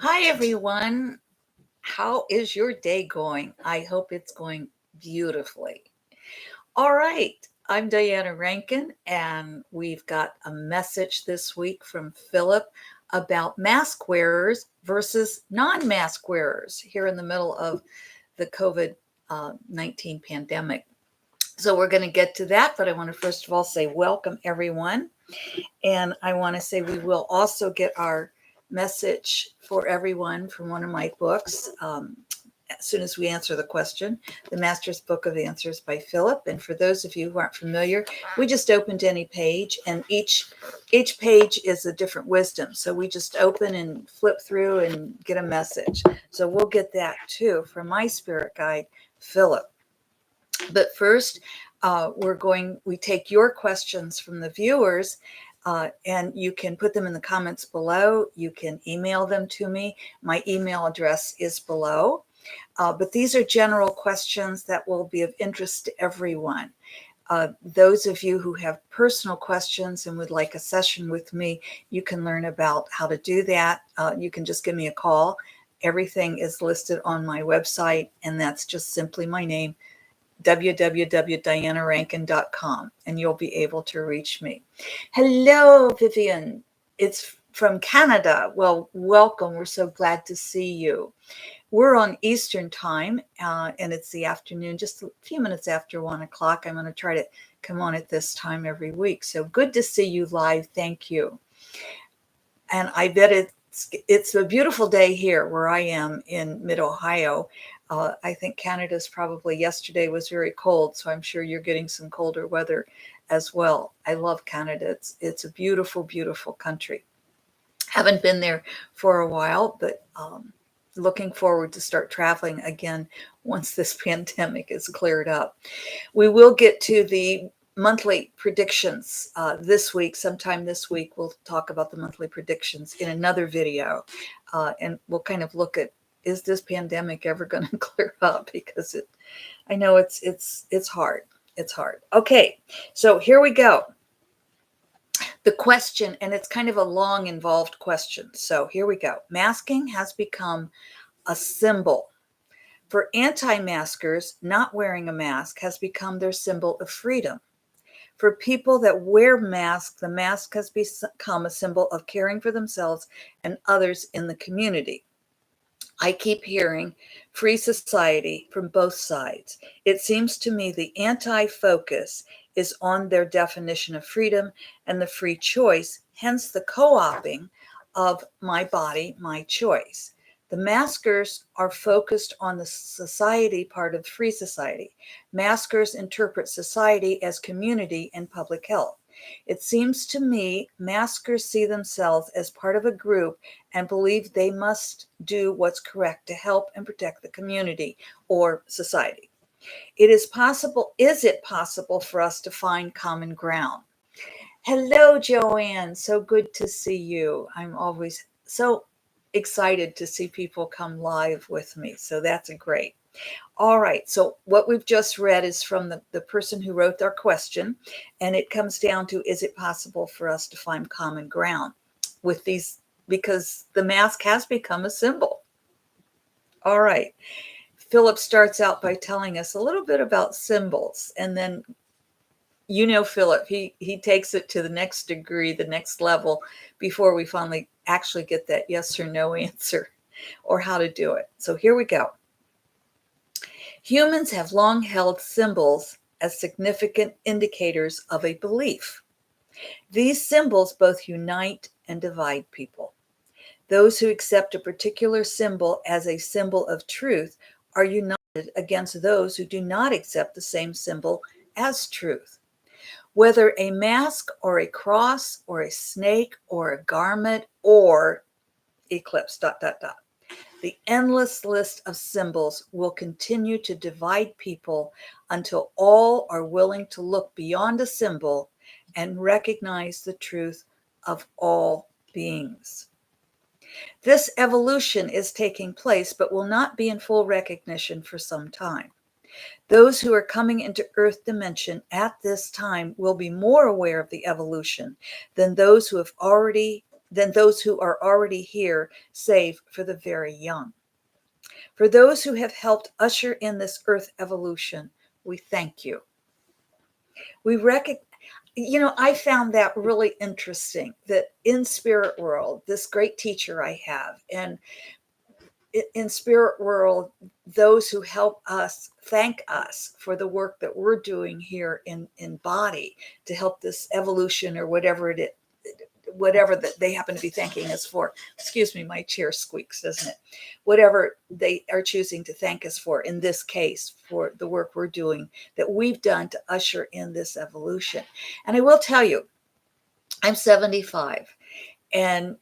Hi, everyone. How is your day going? I hope it's going beautifully. All right. I'm Diana Rankin, and we've got a message this week from Phillip about mask wearers versus non mask wearers here in the middle of the COVID 19 pandemic. So, we're going to get to that, but I want to first of all say welcome, everyone. And I want to say we will also get our message for everyone from one of my books as soon as we answer the question, The Master's Book of Answers by Phillip. And for those of you who aren't familiar, we just opened any page, and each page is a different wisdom. So we just open and flip through and get a message. So we'll get that too from my spirit guide, Phillip. But first, we take your questions from the viewers, and you can put them in the comments below. You can email them to me. My email address is below. But these are general questions that will be of interest to everyone. Those of you who have personal questions and would like a session with me, you can learn about how to do that. You can just give me a call. Everything is listed on my website, and that's just simply my name, www.dianarankin.com, and you'll be able to reach me. Hello, Vivian. It's from Canada. Well, welcome. We're so glad to see you. We're on Eastern time, and it's the afternoon, just a few minutes after 1 o'clock. I'm going to try to come on at this time every week. So good to see you live. Thank you. And I bet it's a beautiful day here where I am in mid-Ohio. I think Canada's probably yesterday was very cold, so I'm sure you're getting some colder weather as well. I love Canada. It's a beautiful, beautiful country. Haven't been there for a while, but looking forward to start traveling again once this pandemic is cleared up. We will get to the monthly predictions this week. Sometime this week, we'll talk about the monthly predictions in another video, and we'll kind of look at, is this pandemic ever going to clear up? Because I know it's hard. It's hard. Okay, so here we go. The question, and it's kind of a long, involved question. So here we go. Masking has become a symbol. For anti-maskers, not wearing a mask has become their symbol of freedom. For people that wear masks, the mask has become a symbol of caring for themselves and others in the community. I keep hearing free society from both sides. It seems to me the anti-focus is on their definition of freedom and the free choice, hence the co-opting of my body, my choice. The maskers are focused on the society part of free society. Maskers interpret society as community and public health. It seems to me maskers see themselves as part of a group and believe they must do what's correct to help and protect the community or society. Is it possible for us to find common ground? Hello, Joanne. So good to see you. I'm always so excited to see people come live with me. So that's great. All right. So what we've just read is from the person who wrote our question. And it comes down to, is it possible for us to find common ground with these? Because the mask has become a symbol. All right. Phillip starts out by telling us a little bit about symbols, and then Phillip, he takes it to the next degree, the next level, before we finally actually get that yes or no answer or how to do it. So here we go. Humans have long held symbols as significant indicators of a belief. These symbols both unite and divide people. Those who accept a particular symbol as a symbol of truth are united against those who do not accept the same symbol as truth. Whether a mask or a cross or a snake or a garment or eclipse, ... The endless list of symbols will continue to divide people until all are willing to look beyond a symbol and recognize the truth of all beings. This evolution is taking place, but will not be in full recognition for some time. Those who are coming into Earth dimension at this time will be more aware of the evolution than those who have already than those who are already here, save for the very young. For those who have helped usher in this earth evolution, we thank you. We recognize, I found that really interesting that in spirit world, this great teacher I have, and in spirit world, those who help us thank us for the work that we're doing here in body to help this evolution or whatever it is, whatever that they happen to be thanking us for. Excuse me, my chair squeaks, doesn't it? Whatever they are choosing to thank us for, in this case, for the work we're doing, that we've done to usher in this evolution. And I will tell you, I'm 75, and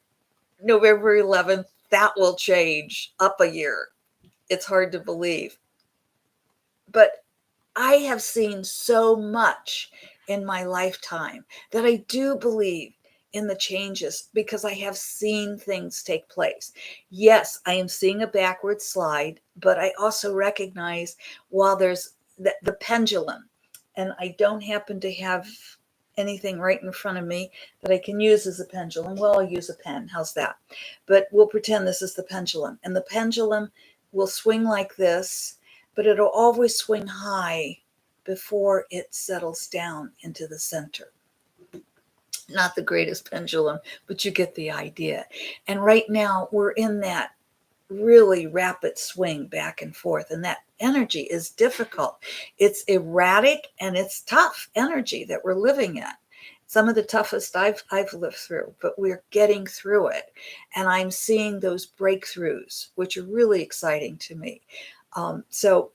November 11th, that will change up a year. It's hard to believe. But I have seen so much in my lifetime that I do believe in the changes because I have seen things take place. Yes, I am seeing a backward slide, but I also recognize while there's the pendulum, and I don't happen to have anything right in front of me that I can use as a pendulum. Well, I'll use a pen. How's that? But we'll pretend this is the pendulum. And the pendulum will swing like this, but it'll always swing high before it settles down into the center. Not the greatest pendulum, but you get the idea. And right now we're in that really rapid swing back and forth, and that energy is difficult. It's erratic and it's tough energy that we're living in. Some of the toughest I've lived through, but we're getting through it, and I'm seeing those breakthroughs, which are really exciting to me. So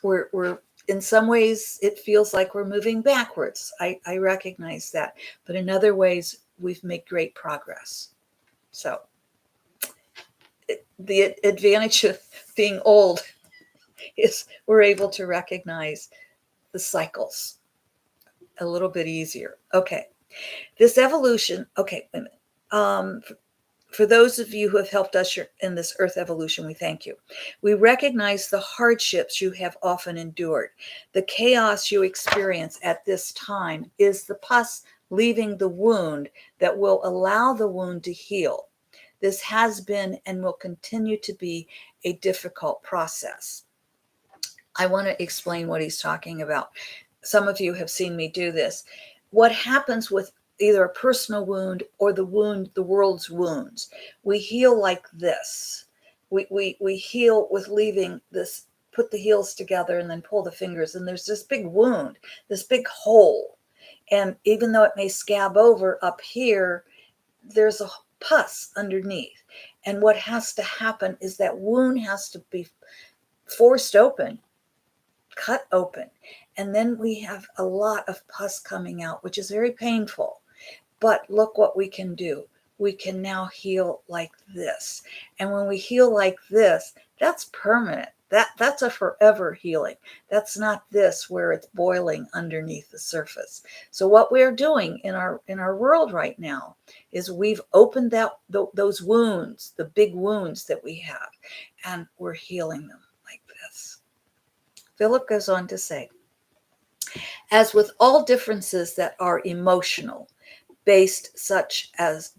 we're in some ways it feels like we're moving backwards. I recognize that, but in other ways we've made great progress. So the advantage of being old is we're able to recognize the cycles a little bit easier. Okay, this evolution. Okay, wait a minute. For those of you who have helped us in this earth evolution, we thank you. We recognize the hardships you have often endured. The chaos you experience at this time is the pus leaving the wound that will allow the wound to heal. This has been and will continue to be a difficult process. I want to explain what he's talking about. Some of you have seen me do this. What happens with either a personal wound or the world's wounds, we heal like this. We heal with leaving this, put the heels together and then pull the fingers, and there's this big wound, this big hole. And even though it may scab over up here, there's a pus underneath. And what has to happen is that wound has to be forced open, cut open. And then we have a lot of pus coming out, which is very painful. But look what we can do. We can now heal like this. And when we heal like this, that's permanent. That's a forever healing. That's not this where it's boiling underneath the surface. So what we're doing in our world right now is we've opened those wounds, the big wounds that we have, and we're healing them like this. Phillip goes on to say, as with all differences that are emotion based, as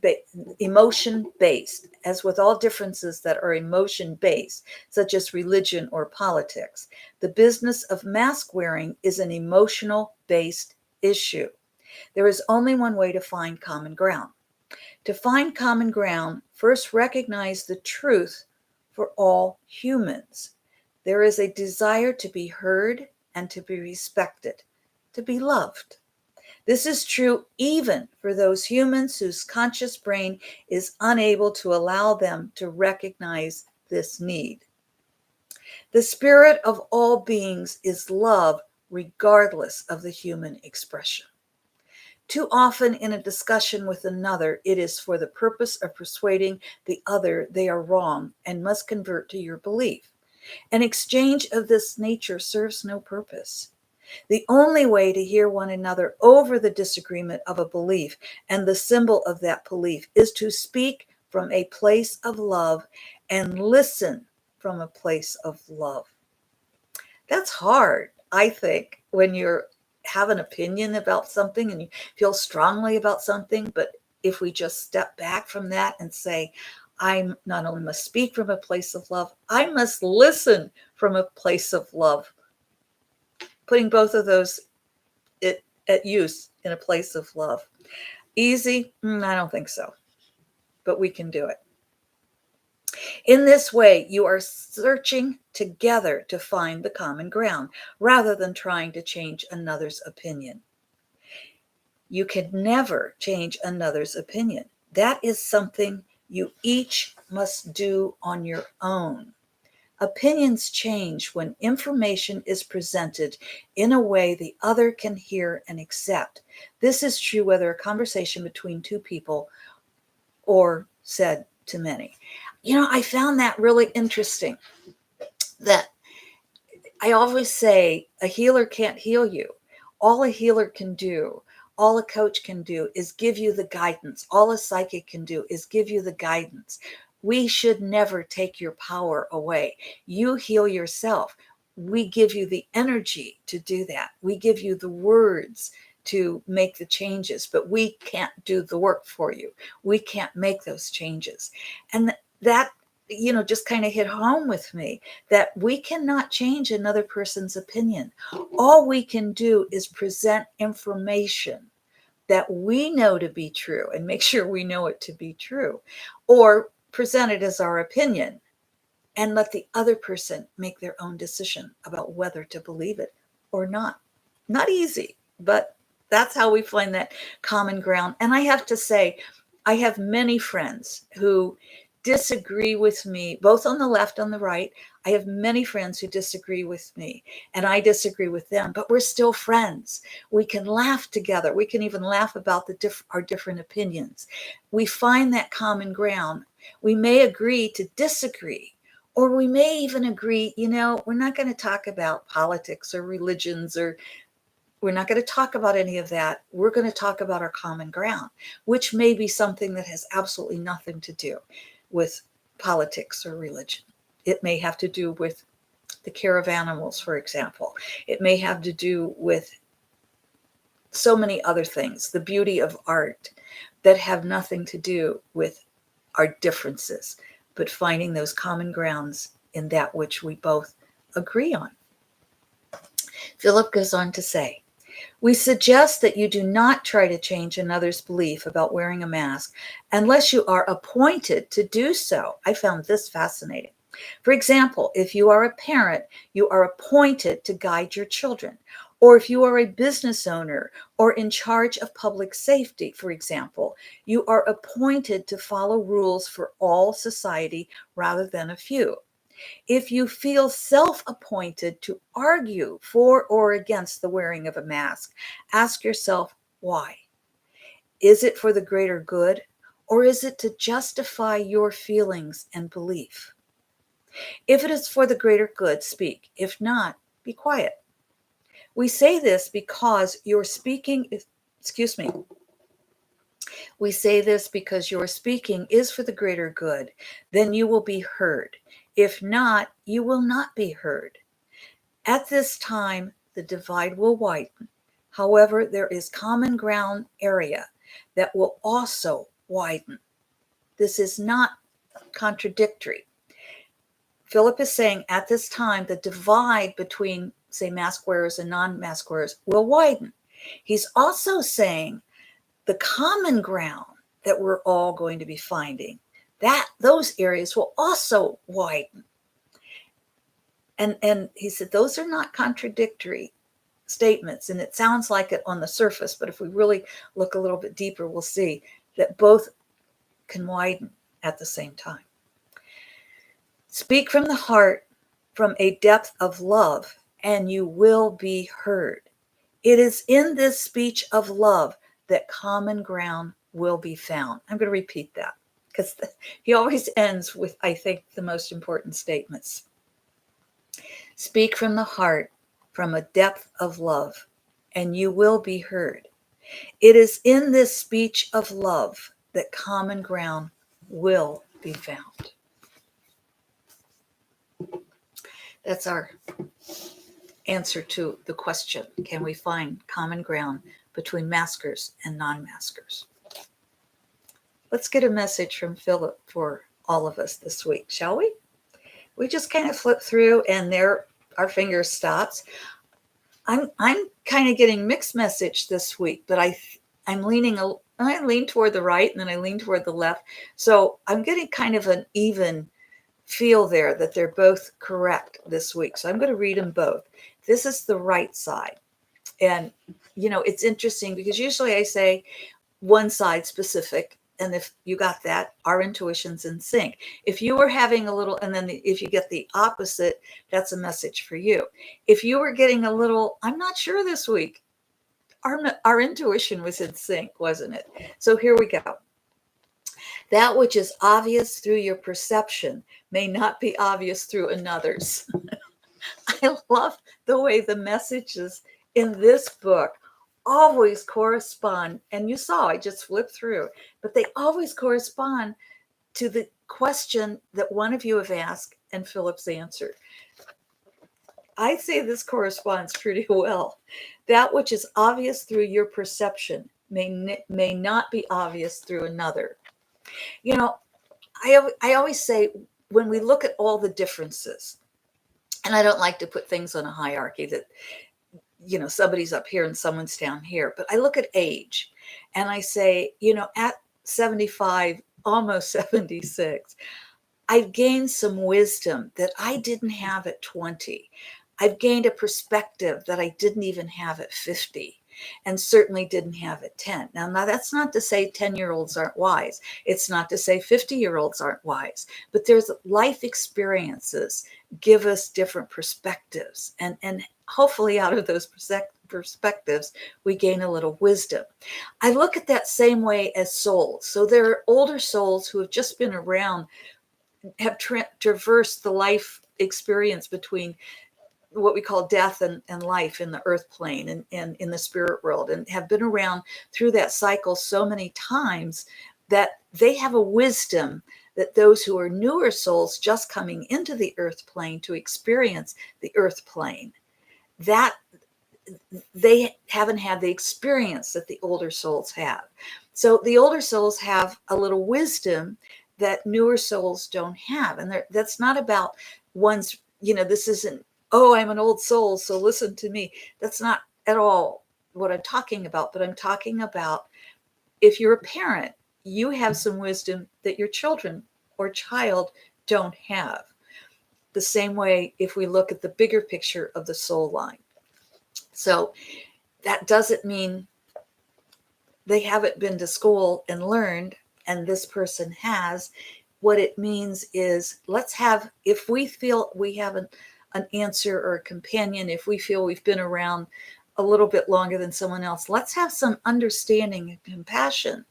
with all differences that are emotion based, such as religion or politics, the business of mask wearing is an emotional based issue. There is only one way to find common ground. To find common ground, first recognize the truth for all humans. There is a desire to be heard and to be respected, to be loved. This is true even for those humans whose conscious brain is unable to allow them to recognize this need. The spirit of all beings is love, regardless of the human expression. Too often in a discussion with another, it is for the purpose of persuading the other they are wrong and must convert to your belief. An exchange of this nature serves no purpose. The only way to hear one another over the disagreement of a belief and the symbol of that belief is to speak from a place of love and listen from a place of love. That's hard, I think, when you have an opinion about something and you feel strongly about something, but if we just step back from that and say, I not only must speak from a place of love, I must listen from a place of love. Putting both of those at use in a place of love. Easy? I don't think so, but we can do it. In this way, you are searching together to find the common ground rather than trying to change another's opinion. You can never change another's opinion. That is something you each must do on your own. Opinions change when information is presented in a way the other can hear and accept. This is true whether a conversation between two people or said to many. I found that really interesting, that I always say a healer can't heal you. All a healer can do, all a coach can do is give you the guidance. All a psychic can do is give you the guidance. We should never take your power away. You heal yourself. We give you the energy to do that. We give you the words to make the changes, but we can't do the work for you. We can't make those changes. And that just kind of hit home with me, that we cannot change another person's opinion. All we can do is present information that we know to be true and make sure we know it to be true, or present it as our opinion and let the other person make their own decision about whether to believe it or not. Not easy, but that's how we find that common ground. And I have to say, I have many friends who disagree with me, both on the left and the right. I have many friends who disagree with me, and I disagree with them, but we're still friends. We can laugh together. We can even laugh about our different opinions. We find that common ground. We may agree to disagree, or we may even agree, we're not going to talk about politics or religions, or we're not going to talk about any of that. We're going to talk about our common ground, which may be something that has absolutely nothing to do with politics or religion. It may have to do with the care of animals, for example. It may have to do with so many other things, the beauty of art, that have nothing to do with our differences, but finding those common grounds in that which we both agree on. Phillip goes on to say, we suggest that you do not try to change another's belief about wearing a mask unless you are appointed to do so. I found this fascinating. For example, if you are a parent, you are appointed to guide your children. Or if you are a business owner or in charge of public safety, for example, you are appointed to follow rules for all society rather than a few. If you feel self-appointed to argue for or against the wearing of a mask, ask yourself why. Is it for the greater good, or is it to justify your feelings and belief? If it is for the greater good, speak. If not, be quiet. We say this because your speaking is, We say this because your speaking is for the greater good, then you will be heard. If not, you will not be heard. At this time, the divide will widen. However, there is common ground area that will also widen. This is not contradictory. Phillip is saying at this time, the divide between, say, mask wearers and non-mask wearers will widen. He's also saying the common ground that we're all going to be finding, that those areas will also widen. And he said, those are not contradictory statements. And it sounds like it on the surface, but if we really look a little bit deeper, we'll see that both can widen at the same time. Speak from the heart, from a depth of love, and you will be heard. It is in this speech of love that common ground will be found. I'm going to repeat that because he always ends with, I think, the most important statements. Speak from the heart, from a depth of love, and you will be heard. It is in this speech of love that common ground will be found. That's our answer to the question, can we find common ground between maskers and non-maskers? Let's get a message from Phillip for all of us this week, shall we? We just kind of flip through, and there our finger stops. I'm kind of getting mixed message this week, but I'm leaning I lean toward the right and then I lean toward the left. So I'm getting kind of an even feel there that they're both correct this week. So I'm going to read them both. This is the right side. And it's interesting because usually I say one side specific, and if you got that, our intuition's in sync. If you were having a little, and then if you get the opposite, that's a message for you. If you were getting a little, I'm not sure this week, our intuition was in sync, wasn't it? So here we go. That which is obvious through your perception may not be obvious through another's. I love the way the messages in this book always correspond. And you saw, I just flipped through, but they always correspond to the question that one of you have asked and Philip's answered. I'd say this corresponds pretty well. That which is obvious through your perception may not be obvious through another. I always say when we look at all the differences, and I don't like to put things on a hierarchy that, somebody's up here and someone's down here, but I look at age and I say, at 75, almost 76, I've gained some wisdom that I didn't have at 20. I've gained a perspective that I didn't even have at 50 and certainly didn't have at 10. Now that's not to say 10-year-olds aren't wise. It's not to say 50-year-olds aren't wise, but there's life experiences give us different perspectives. And hopefully out of those perspectives, we gain a little wisdom. I look at that same way as souls. So there are older souls who have just been around, have traversed the life experience between what we call death and life in the earth plane and in the spirit world, and have been around through that cycle so many times that they have a wisdom that those who are newer souls just coming into the earth plane to experience the earth plane, that they haven't had the experience that the older souls have. So the older souls have a little wisdom that newer souls don't have. And that's not about one's, this isn't, oh, I'm an old soul, so listen to me. That's not at all what I'm talking about. But I'm talking about if you're a parent, you have some wisdom that your children or child don't have. The same way if we look at the bigger picture of the soul line. So that doesn't mean they haven't been to school and learned, and this person has. What it means is if we feel we have an answer or a companion, if we feel we've been around a little bit longer than someone else, let's have some understanding and compassion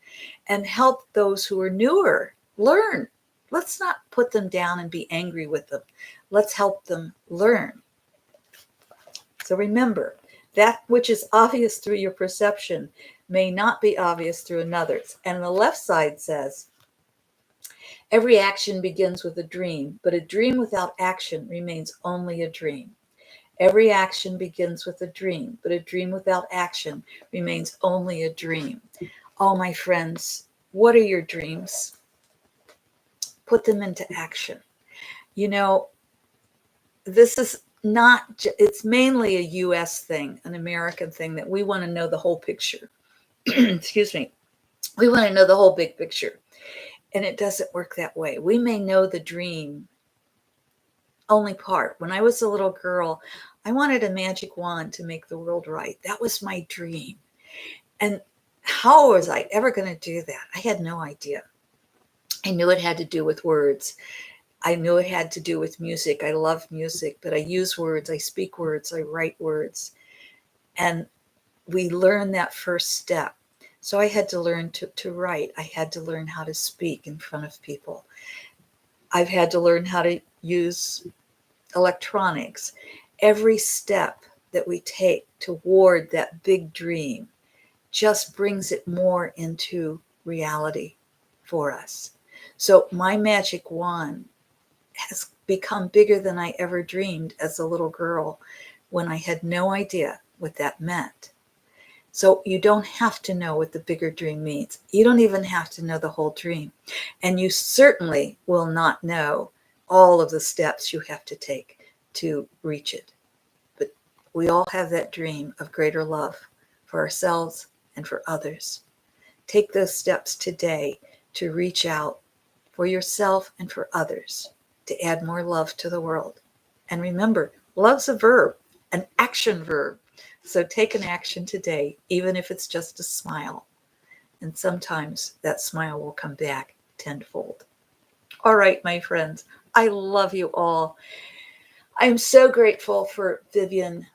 and help those who are newer learn. Let's not put them down and be angry with them. Let's help them learn. So remember, that which is obvious through your perception may not be obvious through another's. And the left side says, every action begins with a dream, but a dream without action remains only a dream. Every action begins with a dream, but a dream without action remains only a dream. Oh, my friends, what are your dreams? Put them into action. This is not, it's mainly a US thing, an American thing, that we want to know the whole picture. Excuse me. We want to know the whole big picture. And it doesn't work that way. We may know the dream only part. When I was a little girl, I wanted a magic wand to make the world right. That was my dream. And how was I ever going to do that? I had no idea. I knew it had to do with words. I knew it had to do with music. I love music, but I use words, I speak words, I write words. And we learn that first step. So I had to learn to write. I had to learn how to speak in front of people. I've had to learn how to use electronics. Every step that we take toward that big dream just brings it more into reality for us. So my magic wand has become bigger than I ever dreamed as a little girl when I had no idea what that meant. So you don't have to know what the bigger dream means. You don't even have to know the whole dream. And you certainly will not know all of the steps you have to take to reach it. But we all have that dream of greater love for ourselves and for others. Take those steps today to reach out for yourself and for others, to add more love to the world. And remember, love's a verb, an action verb. So take an action today, even if it's just a smile. And sometimes that smile will come back tenfold. All right, my friends, I love you all. I'm so grateful for Vivian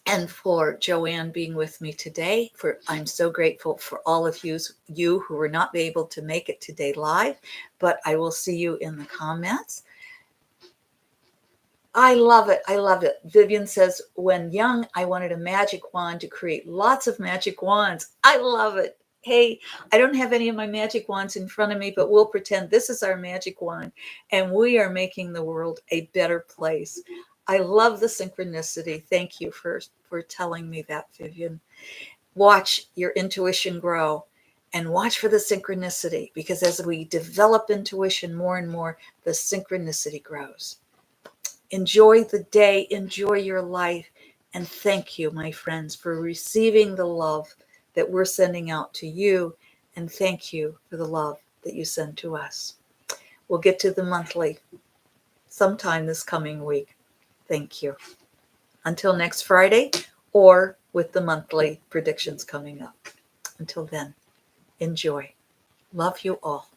and for Joanne being with me today. I'm so grateful for all of you who were not able to make it today live, but I will see you in the comments. I love it. I love it. Vivian says, when young, I wanted a magic wand to create lots of magic wands. I love it. Hey, I don't have any of my magic wands in front of me, but we'll pretend this is our magic wand and we are making the world a better place. I love the synchronicity. Thank you for telling me that, Vivian. Watch your intuition grow and watch for the synchronicity, because as we develop intuition more and more, the synchronicity grows. Enjoy the day, enjoy your life, and thank you, my friends, for receiving the love that we're sending out to you, and thank you for the love that you send to us. We'll get to the monthly sometime this coming week. Thank you. Until next Friday, or with the monthly predictions coming up. Until then, enjoy. Love you all.